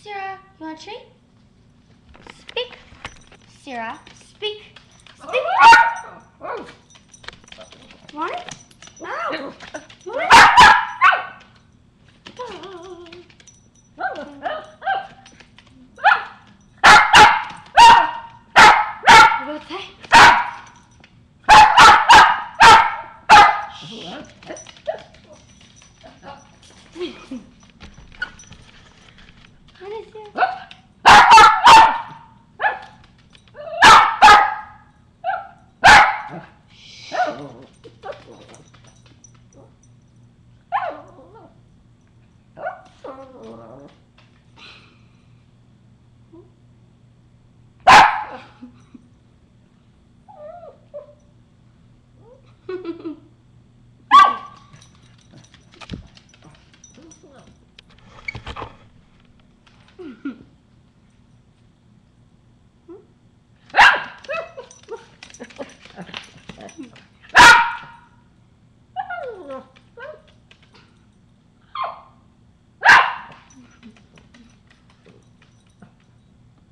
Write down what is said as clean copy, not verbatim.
Sierra, you want a treat? Speak. Sierra, speak. Speak. Want it? Ow. Want it? What's that? What is it?